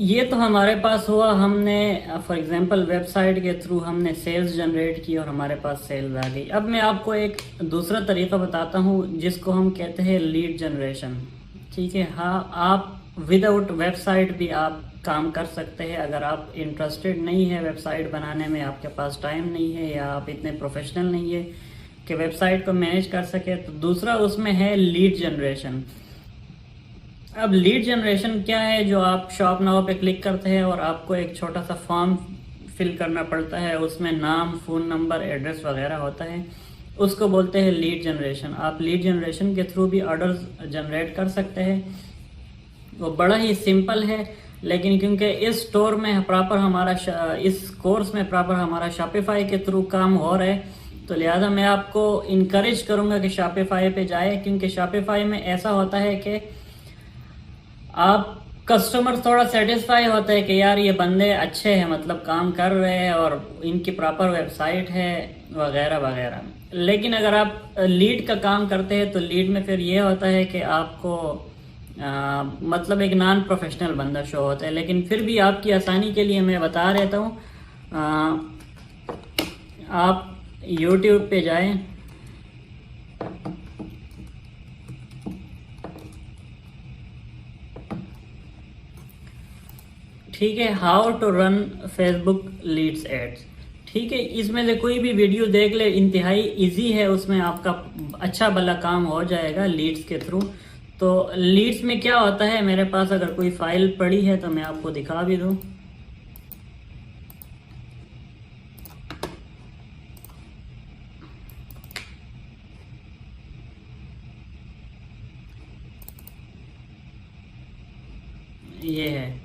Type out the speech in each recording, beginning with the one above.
ये तो हमारे पास हुआ, हमने फॉर एग्जांपल वेबसाइट के थ्रू हमने सेल्स जनरेट की और हमारे पास सेल्स आ गई। अब मैं आपको एक दूसरा तरीका बताता हूँ जिसको हम कहते हैं लीड जनरेशन। ठीक है, हाँ, आप विदाउट वेबसाइट भी आप काम कर सकते हैं। अगर आप इंटरेस्टेड नहीं है वेबसाइट बनाने में, आपके पास टाइम नहीं है या आप इतने प्रोफेशनल नहीं है कि वेबसाइट को मैनेज कर सके, तो दूसरा उसमें है लीड जनरेशन। अब लीड जनरेशन क्या है? जो आप शॉप नाउ पे क्लिक करते हैं और आपको एक छोटा सा फॉर्म फिल करना पड़ता है, उसमें नाम, फ़ोन नंबर, एड्रेस वगैरह होता है, उसको बोलते हैं लीड जनरेशन। आप लीड जनरेशन के थ्रू भी ऑर्डर्स जनरेट कर सकते हैं। वो बड़ा ही सिंपल है, लेकिन क्योंकि इस स्टोर में प्रॉपर हमारा इस कोर्स में प्रॉपर हमारा शॉपिफाई के थ्रू काम हो रहा है, तो लिहाजा मैं आपको इनकरेज करूँगा कि शॉपिफाई पे जाए, क्योंकि शॉपिफाई में ऐसा होता है कि आप कस्टमर थोड़ा सेटिस्फाई होता है कि यार ये बंदे अच्छे हैं, मतलब काम कर रहे हैं और इनकी प्रॉपर वेबसाइट है वगैरह वगैरह। लेकिन अगर आप लीड का काम करते हैं तो लीड में फिर ये होता है कि आपको मतलब एक नॉन प्रोफेशनल बंदा शो होता है। लेकिन फिर भी आपकी आसानी के लिए मैं बता देता हूँ, आप YouTube पे जाएं, ठीक है, how to run Facebook leads ads. ठीक है, इसमें से कोई भी वीडियो देख ले, इंतहाई इजी है, उसमें आपका अच्छा भला काम हो जाएगा लीड्स के थ्रू। तो लीड्स में क्या होता है, मेरे पास अगर कोई फाइल पड़ी है तो मैं आपको दिखा भी दूं। ये है।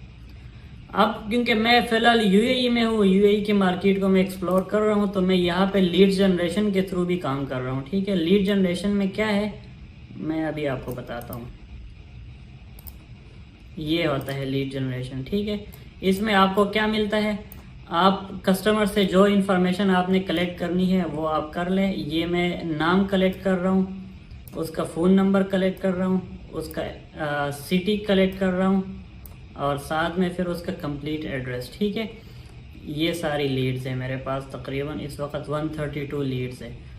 अब क्योंकि मैं फिलहाल यूएई में हूँ, यूएई की मार्केट को मैं एक्सप्लोर कर रहा हूँ, तो मैं यहाँ पे लीड जनरेशन के थ्रू भी काम कर रहा हूँ। ठीक है, लीड जनरेशन में क्या है मैं अभी आपको बताता हूँ। ये होता है लीड जनरेशन। ठीक है, इसमें आपको क्या मिलता है, आप कस्टमर से जो इन्फॉर्मेशन आपने कलेक्ट करनी है वो आप कर लें। ये मैं नाम कलेक्ट कर रहा हूँ, उसका फ़ोन नंबर कलेक्ट कर रहा हूँ, उसका सिटी कलेक्ट कर रहा हूँ और साथ में फिर उसका कंप्लीट एड्रेस। ठीक है, ये सारी लीड्स है मेरे पास, तकरीबन इस वक्त 132 लीड्स है।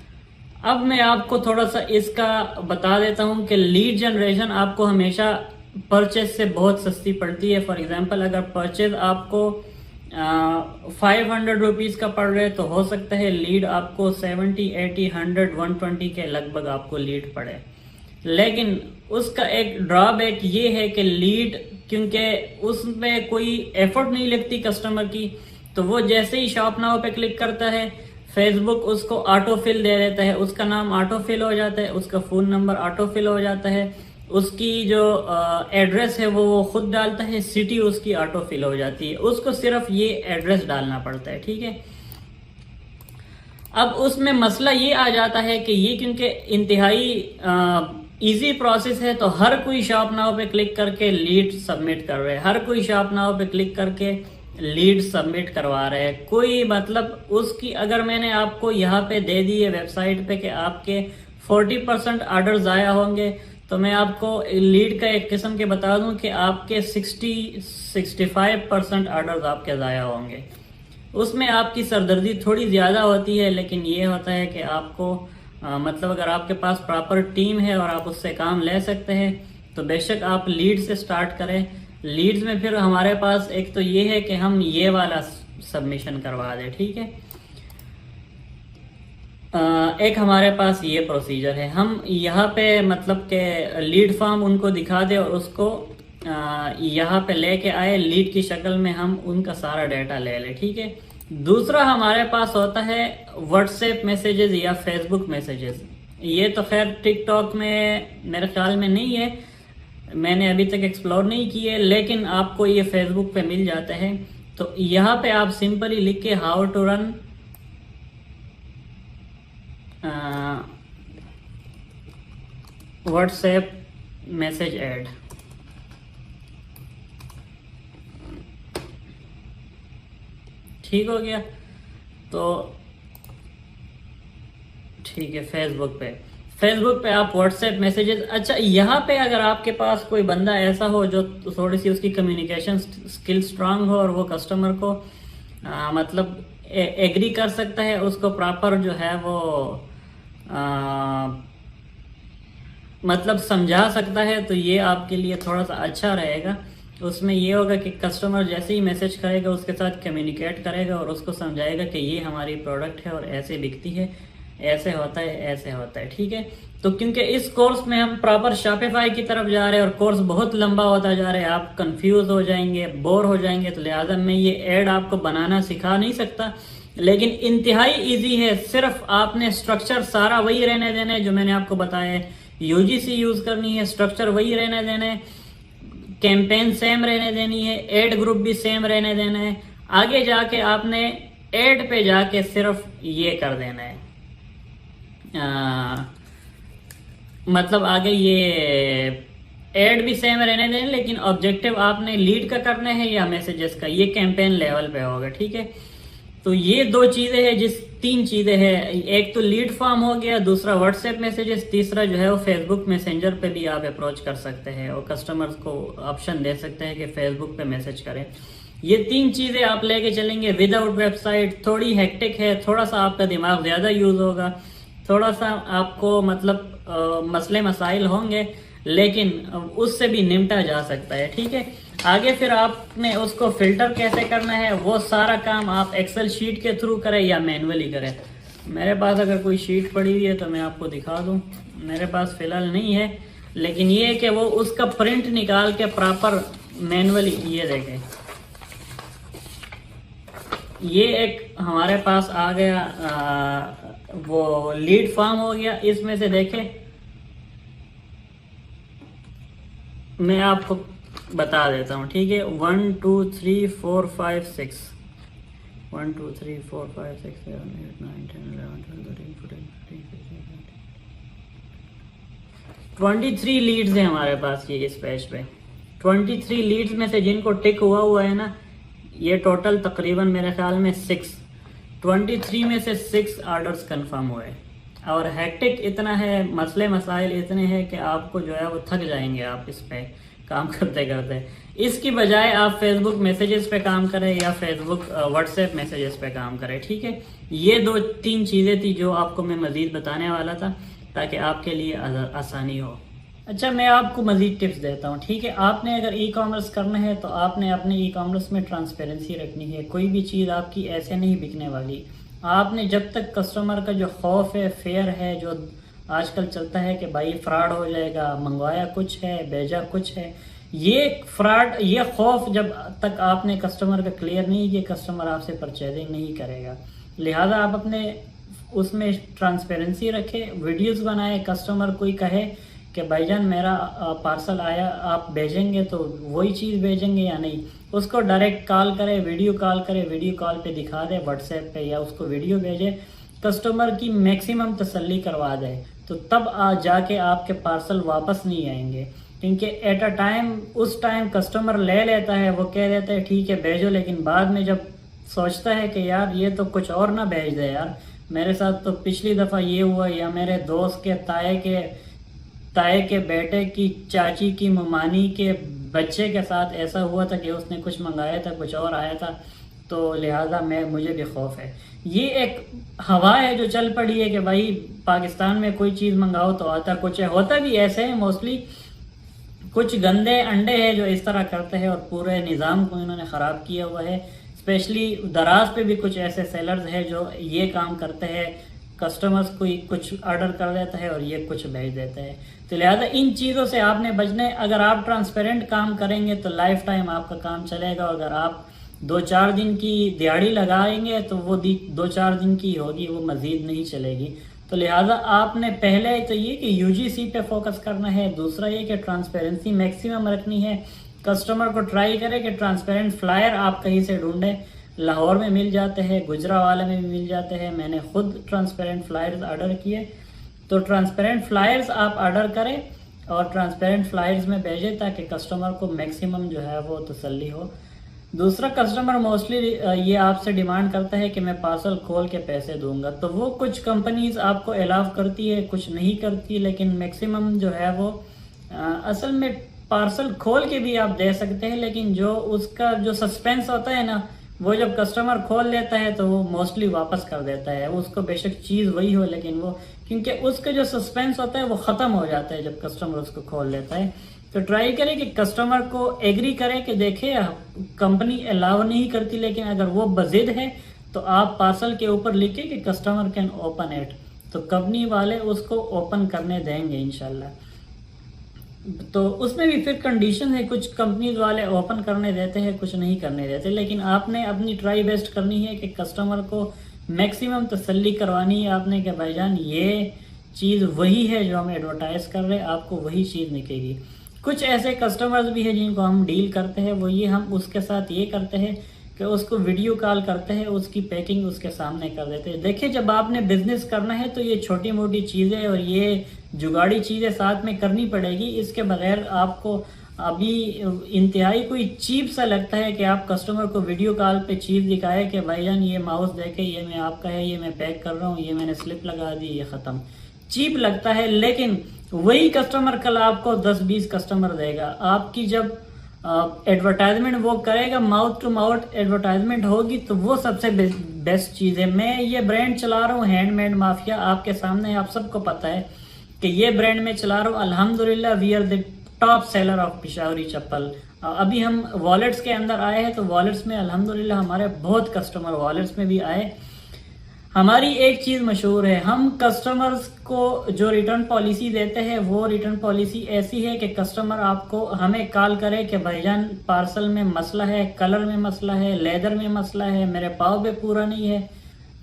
अब मैं आपको थोड़ा सा इसका बता देता हूँ कि लीड जनरेशन आपको हमेशा परचेज से बहुत सस्ती पड़ती है। फॉर एग्जांपल अगर परचेज आपको 500 रुपीज़ का पड़ रहा है तो हो सकता है लीड आपको 70, 80, 100, 120 के लगभग आपको लीड पड़े। लेकिन उसका एक ड्रॉबैक ये है कि लीड, क्योंकि उसमें कोई एफर्ट नहीं लगती कस्टमर की, तो वो जैसे ही शॉप नाउ पे क्लिक करता है, फेसबुक उसको ऑटो फिल दे देता है, उसका नाम ऑटो फिल हो जाता है, उसका फ़ोन नंबर ऑटो फिल हो जाता है, उसकी जो एड्रेस है वो खुद डालता है, सिटी उसकी ऑटो फिल हो जाती है, उसको सिर्फ ये एड्रेस डालना पड़ता है। ठीक है, अब उसमें मसला ये आ जाता है कि ये क्योंकि इंतहाई इजी प्रोसेस है, तो हर कोई शॉप नाउ पे क्लिक करके लीड सबमिट कर रहे हैं, हर कोई शॉप नाउ पे क्लिक करके लीड सबमिट करवा रहे हैं। कोई मतलब उसकी, अगर मैंने आपको यहाँ पे दे दी है वेबसाइट पे कि आपके 40% ऑर्डर ज़ाया होंगे, तो मैं आपको लीड का एक किस्म के बता दूं कि आपके 60-65% ऑर्डर आपके ज़ाया होंगे। उसमें आपकी सरदर्दी थोड़ी ज़्यादा होती है, लेकिन ये होता है कि आपको मतलब अगर आपके पास प्रॉपर टीम है और आप उससे काम ले सकते हैं तो बेशक आप लीड से स्टार्ट करें। लीड्स में फिर हमारे पास एक तो ये है कि हम ये वाला सबमिशन करवा दें। ठीक है, एक हमारे पास ये प्रोसीजर है, हम यहाँ पे मतलब के लीड फॉर्म उनको दिखा दें और उसको यहाँ पे लेके आए, लीड की शक्ल में हम उनका सारा डाटा ले लें। ठीक है, दूसरा हमारे पास होता है व्हाट्सएप मैसेजेस या फेसबुक मैसेजेस। ये तो खैर टिकटॉक में मेरे ख्याल में नहीं है, मैंने अभी तक एक्सप्लोर नहीं की है, लेकिन आपको ये फेसबुक पे मिल जाता है। तो यहाँ पे आप सिंपली लिख के how to run WhatsApp message ad, ठीक हो गया। तो ठीक है, फेसबुक पे आप व्हाट्सएप मैसेजेस, अच्छा यहाँ पे अगर आपके पास कोई बंदा ऐसा हो जो थोड़ी सी उसकी कम्युनिकेशन स्किल स्ट्रांग हो और वो कस्टमर को मतलब एग्री कर सकता है, उसको प्रॉपर जो है वो मतलब समझा सकता है, तो ये आपके लिए थोड़ा सा अच्छा रहेगा। उसमें ये होगा कि कस्टमर जैसे ही मैसेज करेगा उसके साथ कम्युनिकेट करेगा और उसको समझाएगा कि ये हमारी प्रोडक्ट है और ऐसे बिकती है, ऐसे होता है, ऐसे होता है, ठीक है। तो क्योंकि इस कोर्स में हम प्रॉपर शॉपिफाई की तरफ जा रहे हैं और कोर्स बहुत लंबा होता जा रहा है, आप कंफ्यूज हो जाएंगे, बोर हो जाएंगे, तो लिहाजा मैं ये ऐड आपको बनाना सिखा नहीं सकता, लेकिन इंतहाई इजी है। सिर्फ आपने स्ट्रक्चर सारा वही रहने देना है जो मैंने आपको बताया है। यूजीसी यूज करनी है, स्ट्रक्चर वही रहने देना है, कैंपेन सेम रहने देनी है, एड ग्रुप भी सेम रहने देना है। आगे जाके आपने एड पे जाके सिर्फ ये कर देना है, मतलब आगे ये एड भी सेम रहने देना, लेकिन ऑब्जेक्टिव आपने लीड का करना है या मैसेजेस का, ये कैंपेन लेवल पे होगा, ठीक है। तो ये दो चीजें हैं, तीन चीजें हैं, एक तो लीड फॉर्म हो गया, दूसरा व्हाट्सएप मैसेजेस, तीसरा जो है वो फेसबुक मैसेंजर पे भी आप अप्रोच कर सकते हैं और कस्टमर्स को ऑप्शन दे सकते हैं कि फेसबुक पे मैसेज करें। ये तीन चीजें आप लेके चलेंगे विदाउट वेबसाइट। थोड़ी हेक्टिक है, थोड़ा सा आपका दिमाग ज्यादा यूज होगा, थोड़ा सा आपको मतलब मसले मसाइल होंगे, लेकिन उससे भी निपटा जा सकता है, ठीक है। आगे फिर आपने उसको फिल्टर कैसे करना है, वो सारा काम आप एक्सेल शीट के थ्रू करें या मैनुअली करें। मेरे पास अगर कोई शीट पड़ी हुई है तो मैं आपको दिखा दूं, मेरे पास फिलहाल नहीं है, लेकिन ये है कि वो उसका प्रिंट निकाल के प्रॉपर मैनुअली, ये देखें, ये एक हमारे पास आ गया, वो लीड फॉर्म हो गया। इसमें से देखें, मैं आपको बता देता हूँ, ठीक है। 1 2 3 4 5 6 1 2 3 4 5 6 7 8 9 10 11 12 13 14 15 16 17 23 लीड्स हैं हमारे पास ये इस पेज पे। 23 लीड्स में से जिनको टिक हुआ है ना, ये टोटल तकरीबन मेरे ख्याल में 23 में से 6 ऑर्डर्स कंफर्म हुए। और हैक्टिक इतना है, मसले मसाइल इतने हैं कि आपको जो है वो थक जाएंगे आप इस पे काम करते करते। इसकी बजाय आप फेसबुक मैसेजेस पे काम करें या फेसबुक व्हाट्सएप मैसेजेस पे काम करें, ठीक है। ये 2-3 चीज़ें थी जो आपको मैं मज़ीद बताने वाला था ताकि आपके लिए आसानी हो। अच्छा, मैं आपको मज़ीद टिप्स देता हूँ, ठीक है। आपने अगर ई कॉमर्स करना है तो आपने अपने ई कॉमर्स में ट्रांसपेरेंसी रखनी है। कोई भी चीज़ आपकी ऐसे नहीं बिकने वाली। आपने जब तक कस्टमर का जो खौफ है, फेयर है, जो आजकल चलता है कि भाई फ्रॉड हो जाएगा, मंगवाया कुछ है भेजा कुछ है, ये फ्रॉड, ये खौफ जब तक आपने कस्टमर का क्लियर नहीं किया, कस्टमर आपसे परचेजिंग नहीं करेगा। लिहाजा आप अपने उसमें ट्रांसपेरेंसी रखें, वीडियोस बनाए, कस्टमर कोई कहे कि भाईजान मेरा पार्सल आया, आप भेजेंगे तो वही चीज़ भेजेंगे या नहीं, उसको डायरेक्ट कॉल करे, वीडियो कॉल करे, वीडियो कॉल पे दिखा दे व्हाट्सएप पे, या उसको वीडियो भेजे, कस्टमर की मैक्सिमम तसल्ली करवा दे, तो तब जाके आपके पार्सल वापस नहीं आएंगे। क्योंकि एट अ टाइम, उस टाइम कस्टमर ले लेता है, वो कह देता है ठीक है भेजो, लेकिन बाद में जब सोचता है कि यार ये तो कुछ और ना भेज दे यार, मेरे साथ तो पिछली दफ़ा ये हुआ, या मेरे दोस्त के ताए के बेटे की चाची की ममानी के बच्चे के साथ ऐसा हुआ था कि उसने कुछ मंगाया था, कुछ और आया था, तो लिहाजा मुझे भी खौफ है। ये एक हवा है जो चल पड़ी है कि भाई पाकिस्तान में कोई चीज़ मंगाओ तो आता कुछ है। होता भी ऐसे है मोस्टली, कुछ गंदे अंडे हैं जो इस तरह करते हैं और पूरे निज़ाम को इन्होंने ख़राब किया हुआ है। स्पेशली दराज पे भी कुछ ऐसे सेलर्स हैं जो ये काम करते हैं, कस्टमर्स को कुछ ऑर्डर कर देता है और ये कुछ भेज देता है। तो लिहाजा इन चीज़ों से आपने बचना है। अगर आप ट्रांसपेरेंट काम करेंगे तो लाइफ टाइम आपका काम चलेगा। अगर आप 2-4 दिन की दिहाड़ी लगाएंगे तो वो 2-4 दिन की होगी, वो मज़ीद नहीं चलेगी। तो लिहाजा आपने पहले तो ये कि यूजीसी पे फोकस करना है, दूसरा ये कि ट्रांसपेरेंसी मैक्सिमम रखनी है। कस्टमर को ट्राई करें कि ट्रांसपेरेंट फ्लायर आप कहीं से ढूंढें, लाहौर में मिल जाते हैं, गुजरावाला में भी मिल जाते हैं। मैंने खुद ट्रांसपेरेंट फ्लायर्स ऑर्डर किए, तो ट्रांसपेरेंट फ्लायर्स आप ऑर्डर करें और ट्रांसपेरेंट फ्लायर्स में भेजें ताकि कस्टमर को मैक्सिमम जो है वो तसल्ली हो। दूसरा कस्टमर मोस्टली ये आपसे डिमांड करता है कि मैं पार्सल खोल के पैसे दूंगा, तो वो कुछ कंपनीज आपको अलाउ करती है, कुछ नहीं करती, लेकिन मैक्सिमम जो है वो असल में पार्सल खोल के भी आप दे सकते हैं, लेकिन जो उसका जो सस्पेंस होता है ना, वो जब कस्टमर खोल लेता है तो वो मोस्टली वापस कर देता है। उसको बेशक चीज़ वही हो, लेकिन वो क्योंकि उसका जो सस्पेंस होता है वो ख़त्म हो जाता है जब कस्टमर उसको खोल लेता है। तो ट्राई करें कि कस्टमर को एग्री करें कि देखिए कंपनी अलाउ नहीं करती, लेकिन अगर वो बजिद है तो आप पार्सल के ऊपर लिखे कि कस्टमर कैन ओपन इट, तो कंपनी वाले उसको ओपन करने देंगे इंशाल्लाह। तो उसमें भी फिर कंडीशन है, कुछ कंपनीज वाले ओपन करने देते हैं, कुछ नहीं करने देते, लेकिन आपने अपनी ट्राई बेस्ट करनी है कि कस्टमर को मैक्सिमम तसल्ली करवानी है आपने कि भाईजान ये चीज़ वही है जो हम एडवर्टाइज कर रहे हैं, आपको वही चीज़ निकलेगी। कुछ ऐसे कस्टमर्स भी हैं जिनको हम डील करते हैं, वो ये हम उसके साथ ये करते हैं कि उसको वीडियो कॉल करते हैं, उसकी पैकिंग उसके सामने कर देते हैं। देखिए जब आपने बिजनेस करना है तो ये छोटी मोटी चीज़ें और ये जुगाड़ी चीज़ें साथ में करनी पड़ेगी, इसके बगैर आपको अभी इंतहाई कोई चीप सा लगता है कि आप कस्टमर को वीडियो कॉल पे चीज़ दिखाए कि भाईजान ये माउस देखे, ये मैं आपका है, ये मैं पैक कर रहा हूँ, ये मैंने स्लिप लगा दी, ये ख़त्म। चीप लगता है, लेकिन वही कस्टमर कल आपको 10-20 कस्टमर देगा। आपकी जब एडवर्टाइजमेंट वो करेगा, माउथ टू माउथ एडवर्टाइजमेंट होगी, तो वो सबसे बेस्ट चीज़ है। मैं ये ब्रांड चला रहा हूँ हैंडमेड माफिया, आपके सामने आप सबको पता है कि ये ब्रांड में चला रहा हूँ। अल्हम्दुलिल्लाह we are the top seller of Peshawari chappal. अभी हम वॉलेट्स के अंदर आए हैं, तो वॉलेट्स में अल्हम्दुलिल्लाह हमारे बहुत कस्टमर वॉलेट्स में भी आए। हमारी एक चीज़ मशहूर है, हम कस्टमर्स को जो रिटर्न पॉलिसी देते हैं वो रिटर्न पॉलिसी ऐसी है कि कस्टमर आपको हमें कॉल करे कि भाईजान पार्सल में मसला है, कलर में मसला है, लेदर में मसला है, मेरे पाव पे पूरा नहीं है,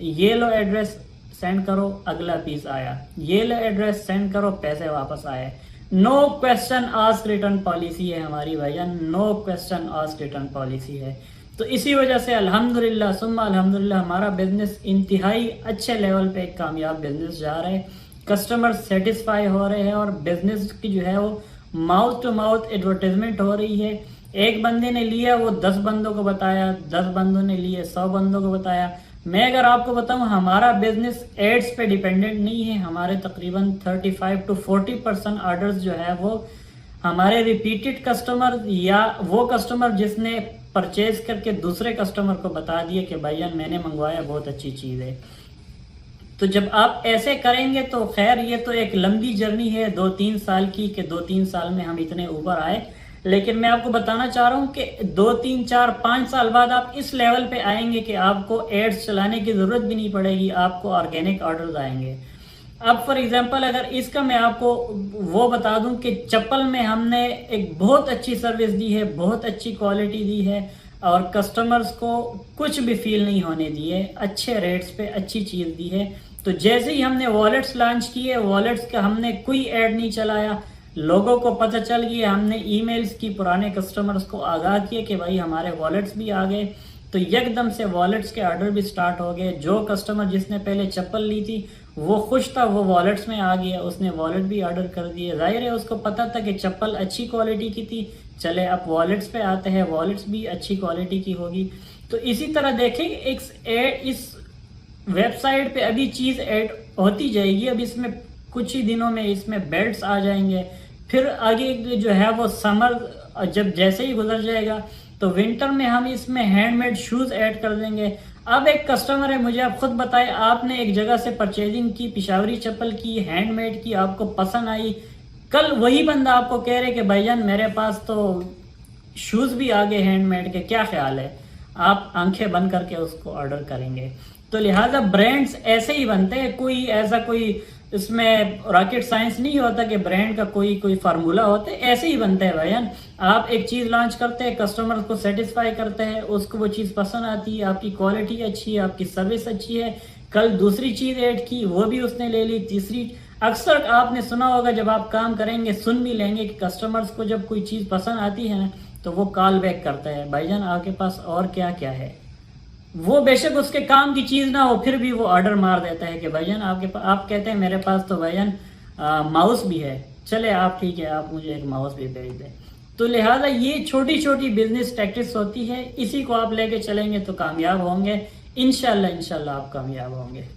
ये लो एड्रेस सेंड करो, अगला पीस आया, ये लो एड्रेस सेंड करो, पैसे वापस आए। No question ask return policy है हमारी भाईजान, no question ask return policy है। तो इसी वजह से अल्हम्दुलिल्लाह सुम्मा अल्हम्दुलिल्लाह हमारा बिजनेस इंतहाई अच्छे लेवल पे एक कामयाब बिजनेस जा रहा है, कस्टमर सेटिस्फाई हो रहे हैं और बिजनेस की जो है वो माउथ टू माउथ एडवर्टाइजमेंट हो रही है। एक बंदे ने लिया वो 10 बंदों को बताया, 10 बंदों ने लिए 100 बंदों को बताया। मैं अगर आपको बताऊं हमारा बिजनेस एड्स पे डिपेंडेंट नहीं है, हमारे तकरीबन 35 to 40% ऑर्डर्स जो है वो हमारे रिपीटेड कस्टमर या वो कस्टमर जिसने परचेज करके दूसरे कस्टमर को बता दिए कि भाईजान मैंने मंगवाया, बहुत अच्छी चीज़ है। तो जब आप ऐसे करेंगे तो खैर ये तो एक लंबी जर्नी है 2-3 साल की, कि 2-3 साल में हम इतने ऊपर आए, लेकिन मैं आपको बताना चाह रहा हूँ कि 2-3-4-5 साल बाद आप इस लेवल पे आएंगे कि आपको एड्स चलाने की ज़रूरत भी नहीं पड़ेगी, आपको ऑर्गेनिक ऑर्डर्स आएंगे। अब फॉर एग्जांपल अगर इसका मैं आपको वो बता दूं कि चप्पल में हमने एक बहुत अच्छी सर्विस दी है, बहुत अच्छी क्वालिटी दी है और कस्टमर्स को कुछ भी फील नहीं होने दिए, अच्छे रेट्स पे अच्छी चीज़ दी है। तो जैसे ही हमने वॉलेट्स लॉन्च किए, वॉलेट्स का हमने कोई ऐड नहीं चलाया, लोगों को पता चल गया, हमने ईमेल्स की पुराने कस्टमर्स को आगाह किए कि भाई हमारे वॉलेट्स भी आ गए, तो एकदम से वॉलेट्स के ऑर्डर भी स्टार्ट हो गए। जो कस्टमर जिसने पहले चप्पल ली थी वो खुश था, वो वॉलेट्स में आ गया, उसने वॉलेट भी ऑर्डर कर दिए। जाहिर है उसको पता था कि चप्पल अच्छी क्वालिटी की थी, चले अब वॉलेट्स पे आते हैं, वॉलेट्स भी अच्छी क्वालिटी की होगी। तो इसी तरह देखें इस वेबसाइट पे अभी चीज़ ऐड होती जाएगी। अब इसमें कुछ ही दिनों में इसमें बेल्ट्स आ जाएंगे, फिर आगे जो है वो समर जब जैसे ही गुजर जाएगा तो विंटर में हम इसमें हैंडमेड शूज़ ऐड कर देंगे। अब एक कस्टमर है, मुझे आप खुद बताएं, आपने एक जगह से परचेजिंग की, पिशावरी चप्पल की, हैंडमेड की, आपको पसंद आई, कल वही बंदा आपको कह रहे कि भाईजान मेरे पास तो शूज़ भी आ गए हैंडमेड के, क्या ख्याल है? आप आंखें बंद करके उसको ऑर्डर करेंगे। तो लिहाजा ब्रांड्स ऐसे ही बनते हैं, कोई ऐसा कोई इसमें रॉकेट साइंस नहीं होता कि ब्रांड का कोई फार्मूला होता है, ऐसे ही बनता है भाईजान। आप एक चीज़ लॉन्च करते हैं, कस्टमर को सेटिस्फाई करते हैं, उसको वो चीज़ पसंद आती है, आपकी क्वालिटी अच्छी है, आपकी सर्विस अच्छी है, कल दूसरी चीज़ ऐड की वो भी उसने ले ली, तीसरी। अक्सर आपने सुना होगा जब आप काम करेंगे सुन भी लेंगे कि कस्टमर्स को जब कोई चीज़ पसंद आती है ना तो वो कॉल बैक करता है, भाईजान आपके पास और क्या क्या है। वो बेशक उसके काम की चीज़ ना हो, फिर भी वो ऑर्डर मार देता है कि भाईजान आप कहते हैं मेरे पास तो भाईजान माउस भी है, चले आप ठीक है आप मुझे एक माउस भी भेज दें। तो लिहाजा ये छोटी छोटी बिजनेस टैक्टिक्स होती है, इसी को आप लेके चलेंगे तो कामयाब होंगे। इंशाल्लाह इंशाल्लाह आप कामयाब होंगे।